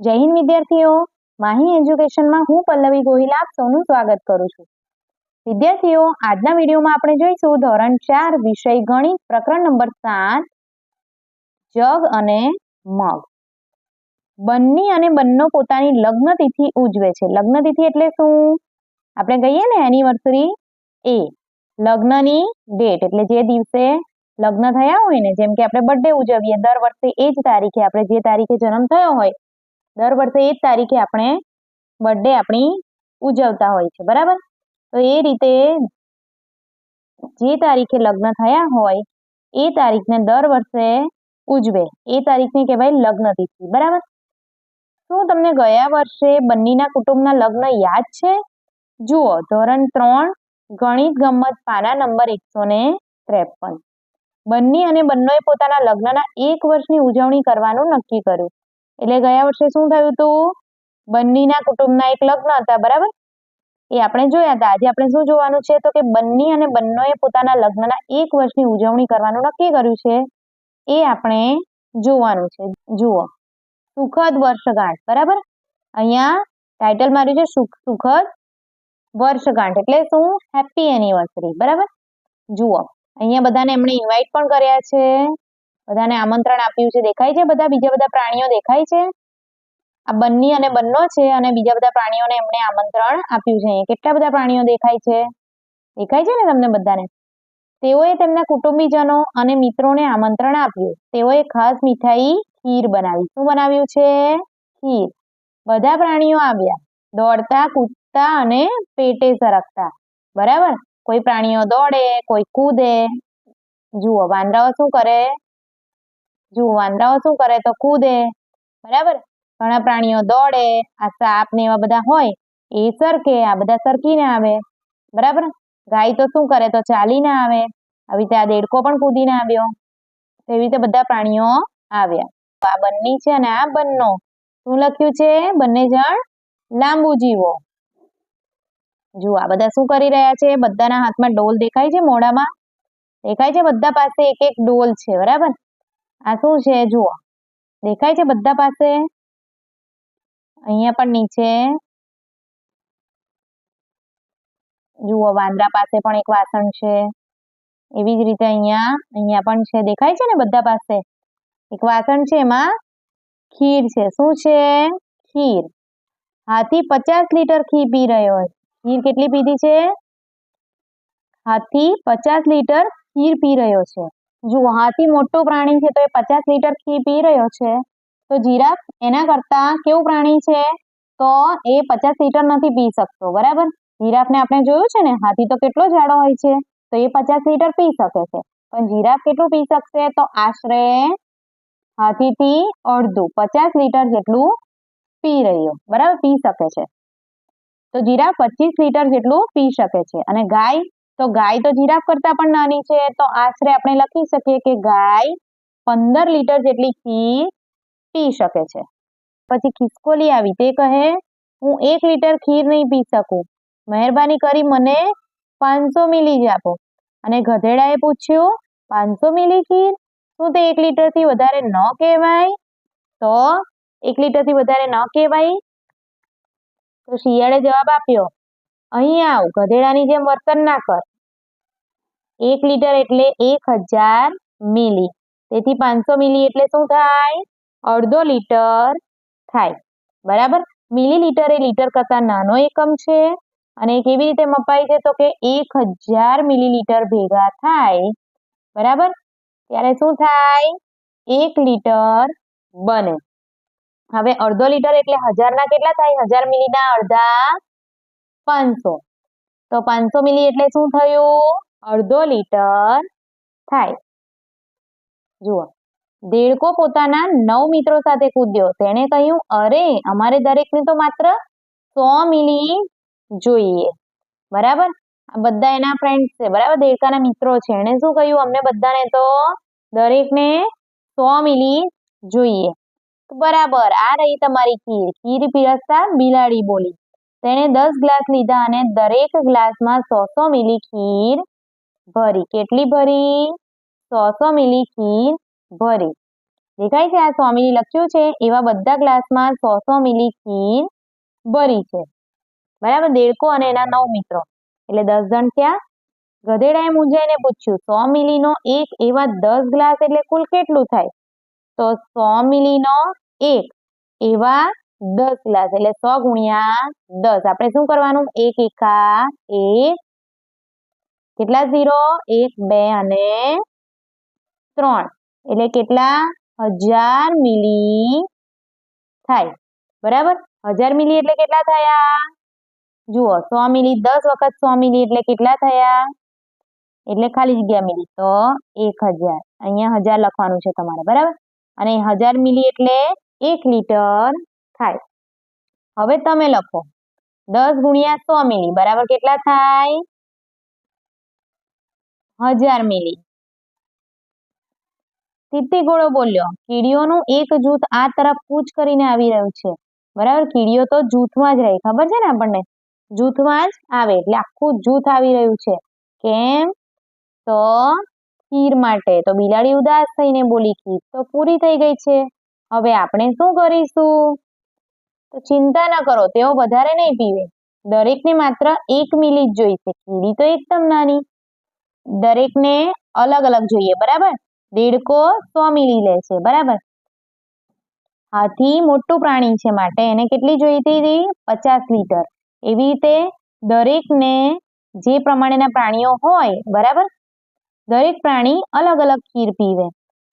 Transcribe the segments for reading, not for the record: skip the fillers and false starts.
જય હિન્દ વિદ્યાર્થીઓ, માહી એજ્યુકેશનમાં હું પલ્લવી ગોહિલ આપ સૌનું સ્વાગત કરું છું। વિદ્યાર્થીઓ, આજના વિડીયોમાં આપણે જોઈશું ધોરણ 4 વિષય ગણિત પ્રકરણ નંબર 7 જગ અને મગ। બન્ની અને બંનો પોતાની લગ્ન તિથિ ઉજવે છે। લગ્ન તિથિ એટલે શું? આપણે કહીએ ને એનિવર્સરી, એ લગ્નની ડેટ એટલે જે દિવસે લગ્ન થયા હોય ને, જેમ કે આપણે બર્થડે ઉજવીએ દર વર્ષે એ જ તારીખે, આપણે જે તારીખે જન્મ થયો હોય દર વર્ષે એ જ તારીખે આપણે બર્થડે આપણી ઉજવતા હોય છે, બરાબર। તો એ રીતે જે તારીખે લગ્ન થયા હોય એ તારીખને દર વર્ષે ઉજવે એ તારીખને કહેવાય લગ્ન તિથિ, બરાબર। શું તમને ગયા વર્ષે બંનેના કુટુંબના લગ્ન યાદ છે? જુઓ, ધોરણ 3 ગણિત ગમ્મત પાના નંબર 153। બંને અને બંનોએ પોતાના લગ્નના 1 વર્ષની ઉજવણી કરવાનું નક્કી કર્યું। એટલે ગયા વર્ષે શું થયું હતું? બંનેના કુટુંબના એક લગ્ન હતા, બરાબર, એ આપણે જોયા હતા। આજે આપણે શું જોવાનું છે? તો કે બંને અને બંનોએ પોતાના લગ્નના 1 વર્ષની ઉજવણી કરવાનું નક્કી કર્યું છે, એ આપણે જોવાનું છે। જુઓ, સુખદ વર્ષગાંઠ, બરાબર, અહીંયા ટાઇટલ માર્યું છે સુખદ વર્ષગાંઠ એટલે શું? હેપી એનિવર્સરી, બરાબર। જુઓ, અહીંયા બધાને એમણે ઇન્વાઇટ પણ કર્યા છે, બધાને આમંત્રણ આપ્યું છે, દેખાય છે બધા? બીજા બધા પ્રાણીઓ દેખાય છે? આ બંને અને બંનો છે અને બીજા બધા પ્રાણીઓને એમણે આમંત્રણ આપ્યું છે। અહીંયા કેટલા બધા પ્રાણીઓ દેખાય છે? દેખાય છે ને તમને બધાને? તેઓએ તેમના કુટુંબીજનો અને મિત્રોને આમંત્રણ આપ્યું। તેઓએ ખાસ મીઠાઈ ખીર બનાવી। શું બનાવ્યું છે? ખીર। બધા પ્રાણીઓ આવ્યા, દોડતા, કૂદતા અને પેટે સરકતા, બરાબર। કોઈ પ્રાણીઓ દોડે, કોઈ કૂદે। જુઓ, વાંદરાઓ શું કરે? જુઓ, વાંદરાઓ શું કરે? તો કૂદે, બરાબર। ઘણા પ્રાણીઓ દોડે, આ સાપ ને એવા બધા હોય એ સરકે, આ બધા સરકીને આવે, બરાબર। ગાય તો શું કરે? તો ચાલીને આવે। આવી રીતે આ દેડકો પણ કૂદીને આવ્યો। એવી રીતે બધા પ્રાણીઓ આવ્યા। આ બંને છે અને આ બંનો, શું લખ્યું છે? બંને જણ લાંબુ જીવો। જુઓ, આ બધા શું કરી રહ્યા છે? બધાના હાથમાં ડોલ દેખાય છે, મોઢામાં દેખાય છે, બધા પાસે એક એક ડોલ છે, બરાબર। આ શું છે? જુઓ, દેખાય છે બધા પાસે? અહીંયા પણ નીચે જુઓ, વાંદરા પાસે પણ એક વાસણ છે, એવી જ રીતે અહીંયા પણ છે, દેખાય છે ને બધા પાસે એક વાસણ છે, એમાં ખીર છે। શું છે? ખીર। હાથી 50 લીટર ખીર પી રહ્યો છે। ખીર કેટલી પીધી છે? હાથી 50 લીટર ખીર પી રહ્યો છે। જુઓ, હાથી મોટું પ્રાણી છે તો એ 50 લીટર ખીર પી રહ્યો છે, તો જીરાફ એના કરતા કેવું પ્રાણી છે? તો એ 50 લીટર નથી પી શકતો, બરાબર। જીરાફને આપણે જોયું છે ને, હાથી તો કેટલો જાડો હોય છે તો એ 50 લીટર પી શકે છે, પણ જીરાફ કેટલું પી શકશે? તો આશરે હાથીથી અડધું 50 લીટર જેટલું પી રહ્યો, બરાબર, પી શકે છે। તો જીરાફ 25 લીટર જેટલું પી શકે છે। અને ગાય તો જીરાફ કરતા પણ નાની છે, તો આશરે આપણે લખી શકીએ કે ગાય 15 લીટર જેટલી ખીર પી શકે છે। પછી ખિસકોલી આવી, તે કહે, હું 1 લીટર ખીર નહીં પી શકું, મહેરબાની કરી મને 500 મિલી જ આપો। અને ગધેડાએ પૂછ્યું, 500 મિલી ખીર? શું તે 1 લીટરથી વધારે ન કહેવાય? તો 1 લીટરથી વધારે ન કહેવાય? તો શિયાળે જવાબ આપ્યો, અહીં આવ, ગધેડાની જેમ વર્તન ના કર। 1 લીટર એટલે 1000 મિલી, તેથી 500 મિલી એટલે શું થાય? અડધો લીટર થાય, બરાબર। મિલીલીટર એ લીટર કરતા નાનો એકમ છે અને કેવી રીતે મપાય છે? તો કે 1000 મિલીલીટર ભેગા થાય, બરાબર, ત્યારે શું થાય? 1 લીટર બને। હવે અડધો લીટર એટલે 1000 ના કેટલા થાય? 1000 મિલીના અડધા 500, તો 500 મિલી એટલે શું થયું? અડધો લીટર થાય। જુઓ, દેડકો પોતાના 9 મિત્રો સાથે કૂદ્યો। તેણે કહ્યું, અરે, અમારે દરેકને તો માત્ર 100 મિલી જોઈએ, બરાબર। આ બધા એના ફ્રેન્ડ્સ છે, બરાબર, દેડકાના મિત્રો છે। એણે શું કહ્યું? અમને બધાને તો દરેકને 100 મિલી જોઈએ। બરાબર, આ રહી તમારી ખીર। ખીર પીરસતા બિલાડી બોલી। તેણે 10 ગ્લાસ લીધા અને દરેક ગ્લાસમાં 100 મિલી ખીર ભરી। કેટલી ભરી? 100 મિલી ખીર ભરી। દેખાય છે? આ 100 મિલી લખ્યું છે એવા બધા ગ્લાસમાં 100 મિલી ખીર ભરી છે. બરાબર. દેડકો અને એના 9 મિત્રો એટલે 10 જણ થયા. ગધેડાએ મૂંઝાઈને પૂછ્યું 100 મિલીનો એક એવા 10 ગ્લાસ એટલે કુલ કેટલું થાય? તો 100 મિલીનો એક એવા 10 ગ્લાસ એટલે 100 ગુણ્યા 10. આપણે શું કરવાનું? 1 એકા 1, કેટલા 0? 1, 2 અને 3 એટલે કેટલા? 1000 મિલી થાય. બરાબર. 1000 મિલી એટલે કેટલા થયા? જુઓ 100 મિલી 10 વખત 100 મિલી એટલે કેટલા થયા? એટલે ખાલી જગ્યા મિલી તો 1000. અહીંયા 1000 લખવાનું છે તમારે. બરાબર. અને 1000 મિલી એટલે 1 લીટર થાય. હવે તમે લખો 10 ગુણ્યા 100 મિલી બરાબર કેટલા થાય? 1000 મિલી. તીતી ઘોડો બોલ્યો કીડીઓનું એક જૂથ આ તરફ કૂચ કરીને આવી રહ્યું છે. બરાબર. કીડીઓ તો જૂથમાં જ રહે, ખબર છે ને આપણને? જૂથમાં જ આવે એટલે આખું જૂથ આવી રહ્યું છે. કેમ? તો ખીર માટે. તો બિલાડી ઉદાસ થઈને બોલી ખીર તો પૂરી થઈ ગઈ છે. હવે આપણે શું કરીશું? તો ચિંતા ન કરો, તેઓ વધારે નહીં પીવે. દરેકને માત્ર 1 મિલી જ જોઈશે. કીડી તો એકદમ નાની, દરેકને અલગ અલગ જોઈએ. બરાબર. દેડકો 100 મિલી લે છે. બરાબર. હાથી મોટું પ્રાણી છે માટે એને કેટલી જોઈતી હતી? 50 લીટર. એવી રીતે દરેકને જે પ્રમાણેના પ્રાણીઓ હોય, બરાબર, દરેક પ્રાણી અલગ અલગ ખીર પીવે.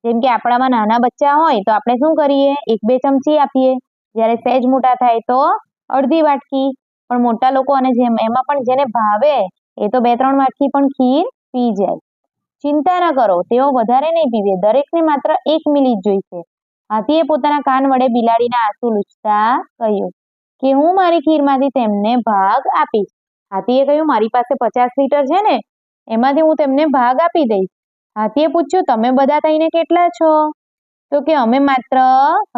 જેમ કે આપણામાં નાના બચ્ચા હોય તો આપણે શું કરીએ? 1-2 ચમચી આપીએ. જ્યારે સહેજ મોટા થાય તો અડધી વાટકી. પણ મોટા લોકો અને એમાં પણ જેને ભાવે એ તો 2-3 વાટકી પણ ખીર પી જાય. ચિંતા ન કરો, તેઓ વધારે નહીં પીવે. દરેકને માત્ર 1 મિલી જ જોઈશે. હાથીએ પોતાના કાન વડે બિલાડીના આંસુ લૂછતા કહ્યું કે હું મારી ખીરમાંથી તેમને ભાગ આપીશ. હાથીએ કહ્યું મારી પાસે 50 લીટર છે ને, એમાંથી હું તેમને ભાગ આપી દઈશ. હાથીએ પૂછ્યું તમે બધા થઈને કેટલા છો? તો કે અમે માત્ર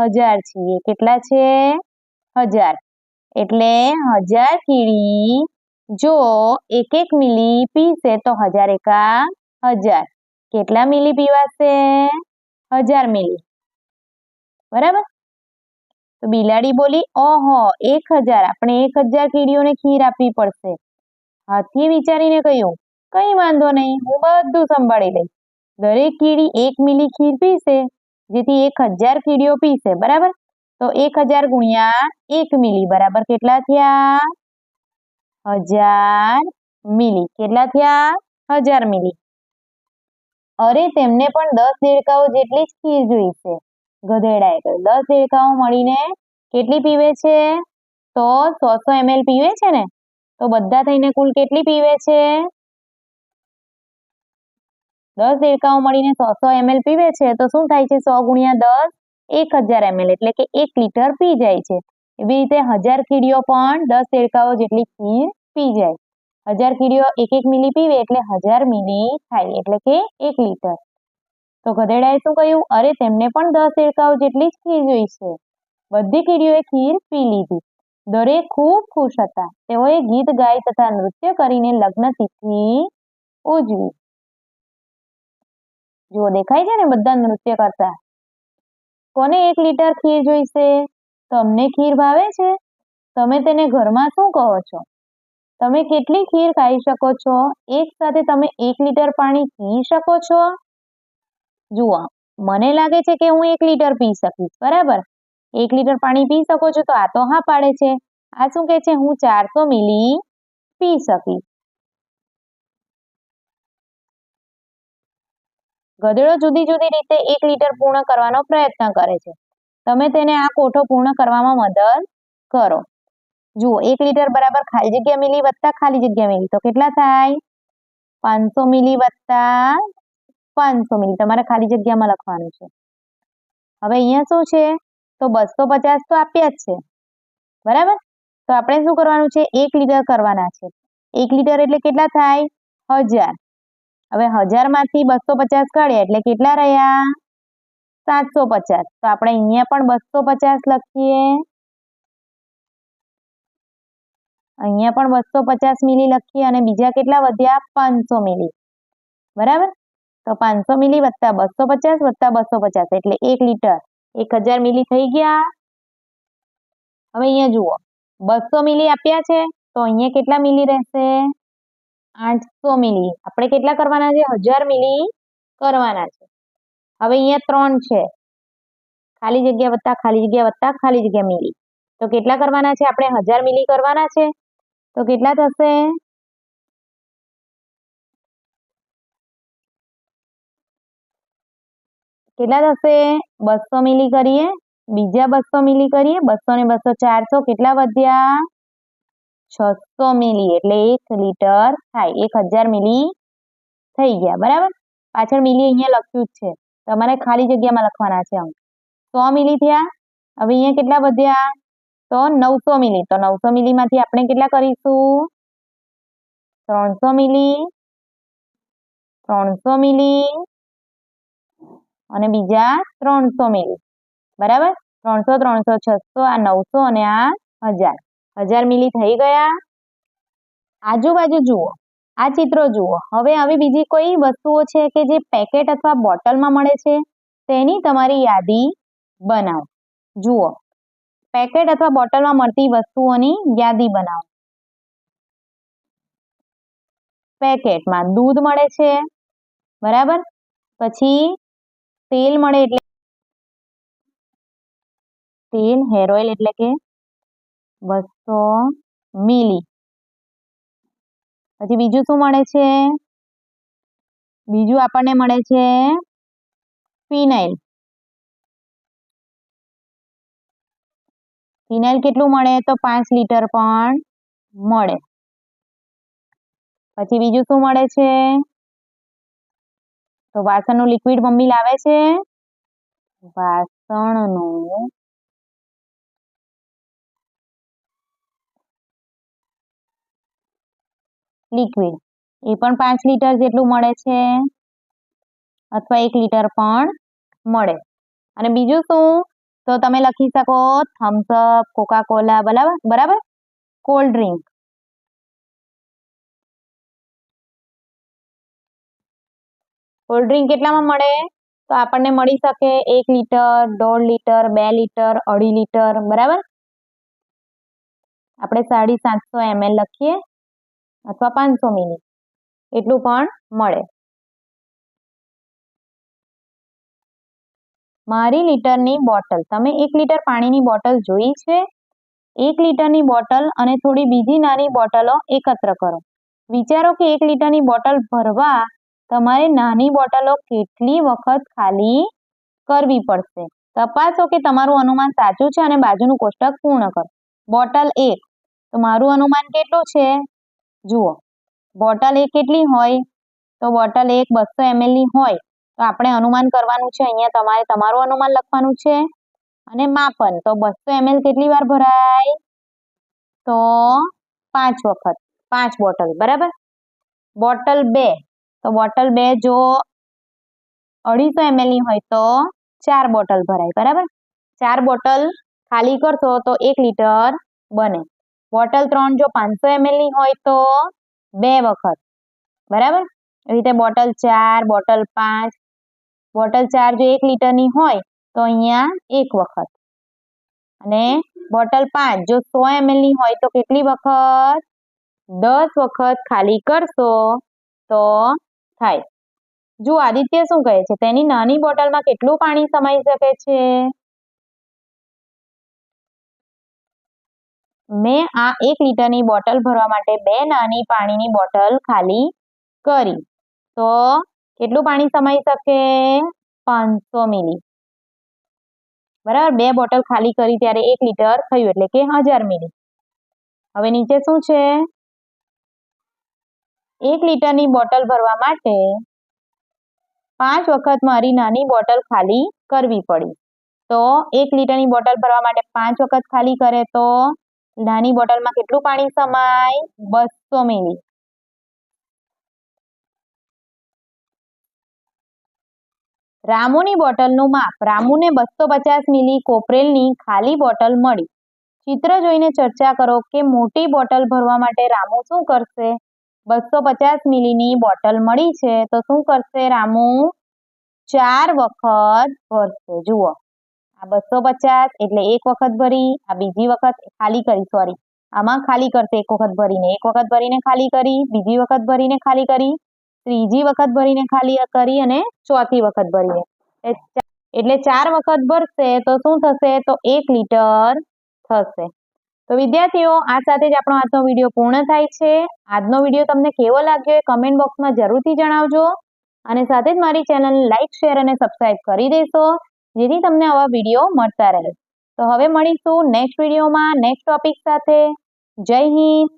1000 છીએ. કેટલા છે? 1000. એટલે 1000 કીડી જો 1-1 મિલી પીશે તો 1000 એકા 1000. કેટલા મિલી પીવાશે? 1000 મિલી. બરાબર. તો બિલાડી બોલી ઓહો 1000. આપણે 1000 કીડીઓને ખીર આપવી પડશે. હાથીએ વિચારીને કહ્યું કઈ વાંધો નહીં, હું બધું સંભાળી લઈશ. દરેક કીડી 1 મિલી ખીર પીશે, જેથી 1000 કીડીઓ પીશે. બરાબર. તો 1000 ગુણ્યા 1 મિલી બરાબર કેટલા થયા? 1000 મિલી. કેટલા થયા? 1000 મિલી. અરે તેમને પણ 10 દેડકાઓ જેટલી જ ખીર જોઈશે. ગધેડાએ કહ્યું 10 દેડકાઓ મળીને કેટલી પીવે છે? તો 100 ml પીવે છે ને, તો બધા થઈને કુલ કેટલી પીવે છે? 10 દેડકાઓ મળીને 100 ml પીવે છે તો શું થાય છે? 100 ગુણ્યા 10 1000 ml એટલે કે 1 લીટર પી જાય છે. એવી રીતે 1000 કીડીઓ પણ 10 દેડકાઓ જેટલી ખીર પી જાય. 1000 કીડીઓ 1-1 મિલી પીવે એટલે 1000 મિલી થાય એટલે કે 1 લીટર. તો ગધેડાએ શું કહ્યું? અરે તેમને પણ 10 દેડકાઓ જેટલી જ ખીર જોઈશે. બધી કીડીઓએ ખીર પી લીધી. દરેક ખૂબ ખુશ હતા. તેઓએ ગીત ગાય તથા નૃત્ય કરીને લગ્ન તિથિ ઉજવી. જુઓ દેખાય છે ને બધા નૃત્ય કરતા. કોને 1 લીટર ખીર જોઈશે? તમને ખીર ભાવે છે? તમે તેને ઘરમાં શું કહો છો? તમે કેટલી ખીર ખાઈ શકો છો? એક સાથે તમે 1 લીટર પાણી પી શકો છો? જુઓ મને લાગે છે કે હું 1 લીટર પી શકીશ. બરાબર. 1 લીટર પાણી પી શકો છો? તો આ તો હા પાડે છે. આ શું કહે છે? હું 400 મિલી પી શકીશ. ગધેડો જુદી જુદી રીતે 1 લીટર પૂર્ણ કરવાનો પ્રયત્ન કરે છે. તમે તેને આ કોઠો પૂર્ણ કરવામાં મદદ કરો. જુઓ 1 લીટર બરાબર ખાલી જગ્યા મિલી વત્તા ખાલી જગ્યા મિલી તો કેટલા થાય? 500 મિલી વત્તા 500 મિલી. તમારે ખાલી જગ્યામાં લખવાનું છે. હવે અહીંયા શું છે? તો 250 તો આપ્યા જ છે. બરાબર. તો આપણે શું કરવાનું છે? 1 લીટર કરવાના છે. 1 લીટર એટલે કેટલા થાય? 1000. હવે 1000 માંથી 250 કાઢ્યા એટલે કેટલા રહ્યા? 750. તો આપણે અહીંયા પણ 250 લખીએ, અહીંયા પણ 250 મિલી લખીએ અને બીજા કેટલા વધ્યા? 500 મિલી. બરાબર. તો 500 મિલી વત્તા 250 વત્તા 250 એટલે 1 લીટર 1000 મિલી થઈ ગયા. હવે અહીંયા જુઓ 200 મિલી આપ્યા છે તો અહીંયા કેટલા મિલી રહેશે? 800 મિલી. આપણે કેટલા કરવાના છે? 1000 મિલી કરવાના છે. હવે અહીંયા 3 છે, ખાલી જગ્યા વત્તા ખાલી જગ્યા વત્તા ખાલી જગ્યા મિલી. તો કેટલા કરવાના છે? આપણે 1000 મિલી કરવાના છે. તો કેટલા થશે? કેટલા થશે? 200 મિલી કરીએ, બીજા 200 મિલી કરીએ, 200 ને 200 400, કેટલા વધ્યા? 600 મિલી એટલે 1 લીટર થાય. 1000 મિલી થઈ ગયા. બરાબર. પાછળ મિલી અહીંયા લખ્યું જ છે, તમારે ખાલી જગ્યામાં લખવાના છે. 100 મિલી થયા. હવે અહીંયા કેટલા વધ્યા? તો 900 મિલી. તો 900 મિલીમાંથી આપણે કેટલા કરીશું? 300 મિલી, 300 મિલી અને બીજા 300 મિલી. બરાબર. 300 300 600, આ 900 અને આ 1000. 1000 મિલી થઈ ગયા. આજુબાજુ જુઓ, આ ચિત્રો જુઓ. હવે આવી બીજી કોઈ વસ્તુઓ છે કે જે પેકેટ અથવા બોટલમાં મળે છે, તેની તમારી યાદી બનાવો. જુઓ, પેકેટ અથવા બોટલમાં મળતી વસ્તુઓની યાદી બનાવો. પેકેટમાં દૂધ મળે છે, બરાબર. પછી તેલ મળે એટલે તેલ, હેર ઓઇલ એટલે કે 200 મિલી. પછી બીજું શું મળે છે? બીજું આપણને મળે છે ફિનાઇલ. ફિનાઇલ કેટલું મળે? તો 5 લીટર પણ મળે. પછી બીજું શું મળે છે? તો વાસણનું લિક્વિડ મમ્મી લાવે છે, વાસણનું લિક્વિડ, એ પણ 5 લીટર જેટલું મળે છે અથવા 1 લીટર પણ મળે. અને બીજું શું? તો તમે લખી શકો થમ્સ અપ, કોકા કોલા, બરાબર. Cold drink. કોલ્ડ ડ્રિંક કેટલામાં મળે? તો આપણને મળી શકે 1 લીટર, 1.5 લીટર, 2 લીટર, 2.5 લીટર. બરાબર. આપણે 750 ml લખીએ અથવા 500 મિલી, એટલું પણ મળે. મારી લીટરની બોટલ. તમે 1 લીટર પાણીની બોટલ જોઈ છે? 1 લીટરની બોટલ અને થોડી બીજી નાની બોટલો એકત્ર કરો. વિચારો કે 1 લીટરની બોટલ ભરવા તમારે નાની બોટલો કેટલી વખત ખાલી કરવી પડશે. તપાસો કે તમારું અનુમાન સાચું છે અને બાજુનું કોષ્ટક પૂર્ણ કરો. બોટલ 1, તો મારું અનુમાન કેટલું છે? જુઓ, બોટલ 1 કેટલી હોય? તો બોટલ 1 200 ml ની હોય. તો આપણે અનુમાન કરવાનું છે. અહીંયા તમારે તમારું અનુમાન લખવાનું છે અને માપન. તો 200 ml કેટલી વાર ભરાય? તો 5 વખત, 5 બોટલ. બરાબર. બોટલ 2, તો બોટલ 2 જો 250 ml ની હોય તો 4 બોટલ ભરાય. બરાબર. 4 બોટલ ખાલી કરશો તો 1 લીટર બને. બોટલ 3 જો 500 ml ની હોય તો 2 વખત. બરાબર. એ રીતે બોટલ 4, બોટલ 5. બોટલ 4 જો 1 લીટરની હોય તો અહીંયા 1 વખત. અને બોટલ 5 જો 100 ml ની હોય તો કેટલી વખત? 10 વખત ખાલી કરશો તો થાય. જો આદિત્ય શું કહે છે? તેની નાની બોટલમાં કેટલું પાણી સમાઈ શકે છે? મેં આ 1 લીટરની બોટલ ભરવા માટે 2 નાની પાણીની બોટલ ખાલી કરી. તો કેટલું પાણી સમાઈ શકે? 500 મિલી. બરાબર. 2 બોટલ ખાલી કરી ત્યારે 1 લીટર થયું એટલે કે 1000 મિલી. હવે નીચે શું છે? 1 લીટરની બોટલ ભરવા માટે 5 વખત મારી નાની બોટલ ખાલી કરવી પડી. તો 1 લીટરની બોટલ ભરવા માટે 5 વખત ખાલી કરે તો નાની બોટલમાં કેટલું પાણી સમાય? 200 મિલી. રામુની બોટલનું માપ. રામુને 250 મિલી કોપરેલની ખાલી બોટલ મળી. ચિત્ર જોઈને ચર્ચા કરો કે મોટી બોટલ ભરવા માટે રામુ શું કરશે? 250 મિલીની બોટલ મળી છે તો શું કરશે રામુ? 4 વખત ભરશે. જુઓ, આ 250 એટલે એક વખત ભરી, આ બીજી વખત ખાલી કરી, સોરી, આમાં ખાલી કરશે એક વખત ભરીને ખાલી કરી, બીજી વખત ભરીને ખાલી કરી, ત્રીજી વખત ભરીને ખાલી કરી અને ચોથી વખત ભરીને. એટલે 4 વખત ભરશે તો શું થશે? તો 1 લીટર થશે. તો વિદ્યાર્થીઓ, આ સાથે જ આપણો આજનો વિડીયો પૂર્ણ થાય છે. આજનો વિડીયો તમને કેવો લાગ્યો એ કમેન્ટ બોક્સમાં જરૂરથી જણાવજો અને સાથે જ મારી ચેનલને લાઇક, શેર અને સબસ્ક્રાઇબ કરી દેશો જેથી તમને આવા વિડીયો મળતા રહે. તો હવે મળીશું નેક્સ્ટ વિડીયોમાં નેક્સ્ટ ટોપિક સાથે. જય હિન્દ.